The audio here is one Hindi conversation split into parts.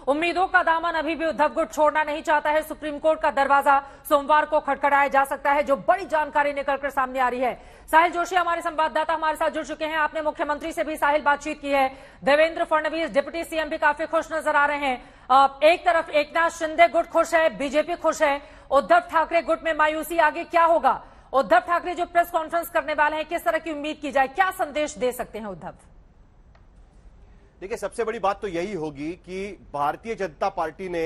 उम्मीदों का दामन अभी भी उद्धव गुट छोड़ना नहीं चाहता है। सुप्रीम कोर्ट का दरवाजा सोमवार को खटखटाया जा सकता है, जो बड़ी जानकारी निकलकर सामने आ रही है। साहिल जोशी हमारे संवाददाता हमारे साथ जुड़ चुके हैं। आपने मुख्यमंत्री से भी साहिल बातचीत की है। देवेंद्र फडणवीस डिप्टी सीएम भी काफी खुश नजर आ रहे हैं। एक तरफ एकनाथ शिंदे गुट खुश है, बीजेपी खुश है, उद्धव ठाकरे गुट में मायूसी। आगे क्या होगा? उद्धव ठाकरे जो प्रेस कॉन्फ्रेंस करने वाले हैं, किस तरह की उम्मीद की जाए? क्या संदेश दे सकते हैं उद्धव? देखिए, सबसे बड़ी बात तो यही होगी कि भारतीय जनता पार्टी ने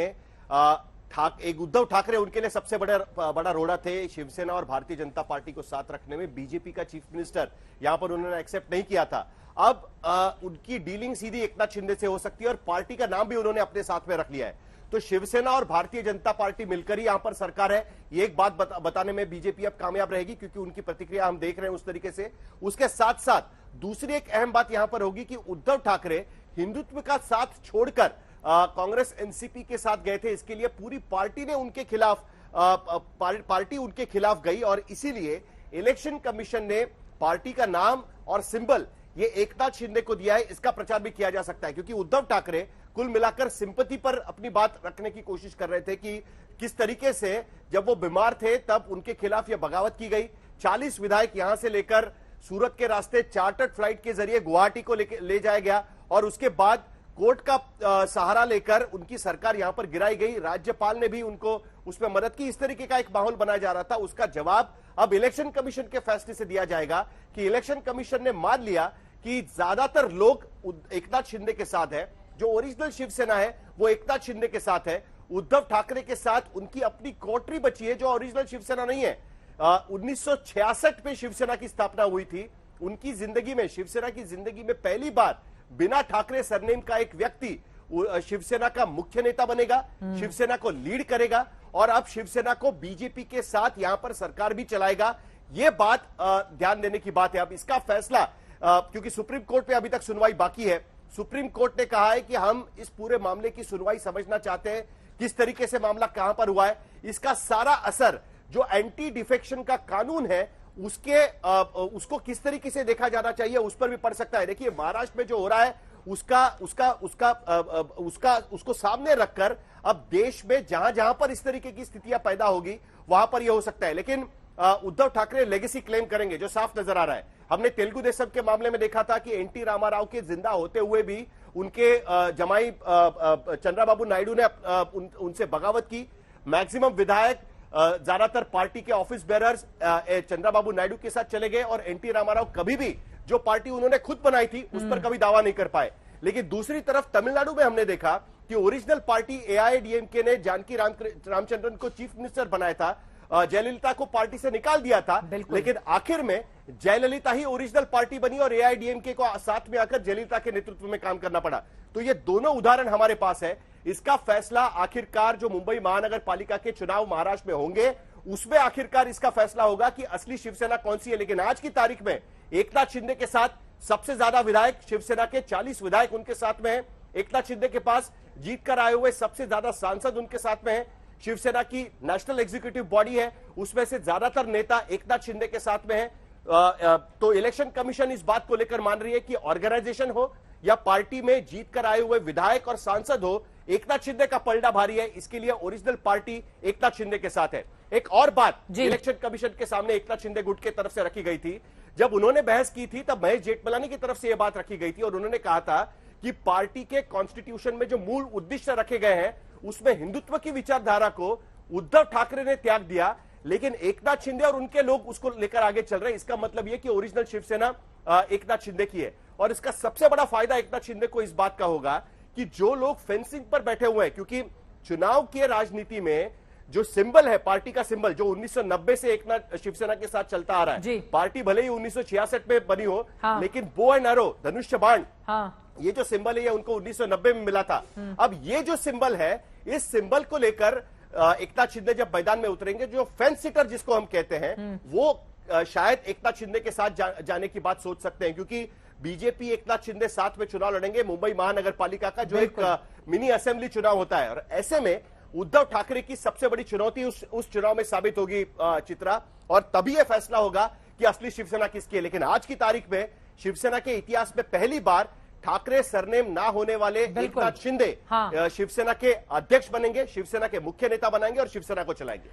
एक उद्धव ठाकरे उनके लिए सबसे बड़ा रोड़ा थे शिवसेना और भारतीय जनता पार्टी को साथ रखने में। बीजेपी का चीफ मिनिस्टर यहां पर उन्होंने एक्सेप्ट नहीं किया था। अब उनकी डीलिंग सीधी एकनाथ शिंदे से हो सकती है और पार्टी का नाम भी उन्होंने अपने साथ में रख लिया है। तो शिवसेना और भारतीय जनता पार्टी मिलकर ही यहां पर सरकार है, ये एक बात बताने में बीजेपी अब कामयाब रहेगी, क्योंकि उनकी प्रतिक्रिया हम देख रहे हैं उस तरीके से। उसके साथ साथ दूसरी एक अहम बात यहां पर होगी कि उद्धव ठाकरे हिंदुत्व का साथ छोड़कर कांग्रेस एनसीपी के साथ गए थे। इसके लिए पूरी पार्टी ने उनके खिलाफ पार्टी उनके खिलाफ गई और इसीलिए इलेक्शन कमीशन ने पार्टी का नाम और सिंबल ये एकनाथ शिंदे को दिया है। इसका प्रचार भी किया जा सकता है, क्योंकि उद्धव ठाकरे कुल मिलाकर सिंपैथी पर अपनी बात रखने की कोशिश कर रहे थे कि किस तरीके से जब वो बीमार थे तब उनके खिलाफ यह बगावत की गई। 40 विधायक यहां से लेकर सूरत के रास्ते चार्टर्ड फ्लाइट के जरिए गुवाहाटी को ले जाया गया और उसके बाद कोर्ट का सहारा लेकर उनकी सरकार यहां पर गिराई गई। राज्यपाल ने भी उनको उसमें मदद की। इस तरीके का एक माहौल बनाया जा रहा था। उसका जवाब अब इलेक्शन कमीशन के फैसले से दिया जाएगा कि इलेक्शन कमीशन ने मान लिया कि ज्यादातर लोग एकनाथ शिंदे के साथ है। जो ओरिजिनल शिवसेना है वो एकनाथ शिंदे के साथ है। उद्धव ठाकरे के साथ उनकी अपनी कोटरी बची है जो ओरिजिनल शिवसेना नहीं है। 1966 में शिवसेना की स्थापना हुई थी। उनकी जिंदगी में, शिवसेना की जिंदगी में पहली बार बिना ठाकरे सरनेम का एक व्यक्ति शिवसेना का मुख्य नेता बनेगा, शिवसेना को लीड करेगा और अब शिवसेना को बीजेपी के साथ यहां पर सरकार भी चलाएगा। यह बात ध्यान देने की बात है। अब इसका फैसला क्योंकि सुप्रीम कोर्ट में अभी तक सुनवाई बाकी है। सुप्रीम कोर्ट ने कहा है कि हम इस पूरे मामले की सुनवाई समझना चाहते हैं, किस तरीके से मामला कहां पर हुआ है। इसका सारा असर जो एंटी डिफेक्शन का कानून है उसको किस तरीके से देखा जाना चाहिए उस पर भी पड़ सकता है। देखिए, महाराष्ट्र में जो हो रहा है उसको सामने रखकर अब देश में जहां जहां पर इस तरीके की स्थितियां पैदा होगी वहां पर यह हो सकता है। लेकिन उद्धव ठाकरे लेगेसी क्लेम करेंगे जो साफ नजर आ रहा है। हमने तेलुगु देशम के मामले में देखा था कि एनटी रामाराव के जिंदा होते हुए भी उनके जमाई चंद्रबाबू नायडू ने उनसे बगावत की। मैक्सिमम विधायक ज्यादातर पार्टी के ऑफिस बेरर्स चंद्रबाबू नायडू के साथ चले गए और एनटी रामाराव कभी भी जो पार्टी उन्होंने खुद बनाई थी उस पर कभी दावा नहीं कर पाए। लेकिन दूसरी तरफ तमिलनाडु में हमने देखा कि ओरिजिनल पार्टी एआईएडीएमके ने जानकी रामचंद्रन को चीफ मिनिस्टर बनाया था, जयललिता को पार्टी से निकाल दिया था, लेकिन आखिर में जयललिता ही ओरिजिनल पार्टी बनी और एआईएडीएमके को साथ में आकर जयललिता के नेतृत्व में काम करना पड़ा। तो ये दोनों उदाहरण हमारे पास है। इसका फैसला आखिरकार जो मुंबई महानगर पालिका के चुनाव महाराष्ट्र में होंगे उसमें आखिरकार इसका फैसला होगा कि असली शिवसेना कौन सी है। लेकिन आज की तारीख में एकनाथ शिंदे के साथ सबसे ज्यादा विधायक, शिवसेना के 40 विधायक उनके साथ में है। एकनाथ शिंदे के पास जीत कर आए हुए सबसे ज्यादा सांसद उनके साथ में है। शिवसेना की नेशनल एग्जीक्यूटिव बॉडी है, उसमें से ज्यादातर नेता एकनाथ शिंदे के साथ में है। तो इलेक्शन कमीशन इस बात को लेकर मान रही है कि ऑर्गेनाइजेशन हो या पार्टी में जीत कर आए हुए विधायक और सांसद हो, एकनाथ शिंदे का पलड़ा भारी है। इसके लिए ओरिजिनल पार्टी एकनाथ शिंदे के साथ है। एक और बात इलेक्शन कमीशन के सामने एकनाथ शिंदे गुट के तरफ से रखी गई थी। जब उन्होंने बहस की थी तब महेश जेठमलानी की तरफ से यह बात रखी गई थी और उन्होंने कहा था कि पार्टी के कॉन्स्टिट्यूशन में जो मूल उद्देश्य रखे गए हैं उसमें हिंदुत्व की विचारधारा को उद्धव ठाकरे ने त्याग दिया, लेकिन एकनाथ शिंदे और उनके लोग उसको लेकर आगे चल रहे हैं। इसका मतलब यह कि ओरिजिनल शिवसेना एकनाथ शिंदे की है और इसका सबसे बड़ा फायदा एकनाथ शिंदे को इस बात का होगा कि जो लोग फेंसिंग पर बैठे हुए हैं, क्योंकि चुनाव की राजनीति में जो सिंबल है, पार्टी का सिंबल जो 1990 से एकनाथ शिवसेना के साथ चलता आ रहा है, पार्टी भले ही 1966 में बनी हो, लेकिन बो एंड एरो, धनुष्य बाण, ये जो सिंबल है ये उनको 1990 में मिला था। अब ये जो सिंबल है, इस सिंबल को लेकर एकनाथ शिंदे जब मैदान में उतरेंगे, जो फेंस सिटर जिसको हम कहते हैं, वो शायद एकनाथ शिंदे के साथ जाने की बात सोच सकते हैं, क्योंकि बीजेपी एकनाथ शिंदे साथ में चुनाव लड़ेंगे मुंबई महानगर पालिका का, जो एक मिनी असेंबली चुनाव होता है। और ऐसे में उद्धव ठाकरे की सबसे बड़ी चुनौती उस चुनाव में साबित होगी चित्रा, और तभी यह फैसला होगा कि असली शिवसेना किसकी है। लेकिन आज की तारीख में शिवसेना के इतिहास में पहली बार ठाकरे सरनेम ना होने वाले बिल्कुल। एकनाथ शिंदे हाँ। शिवसेना के अध्यक्ष बनेंगे, शिवसेना के मुख्य नेता बनाएंगे और शिवसेना को चलाएंगे।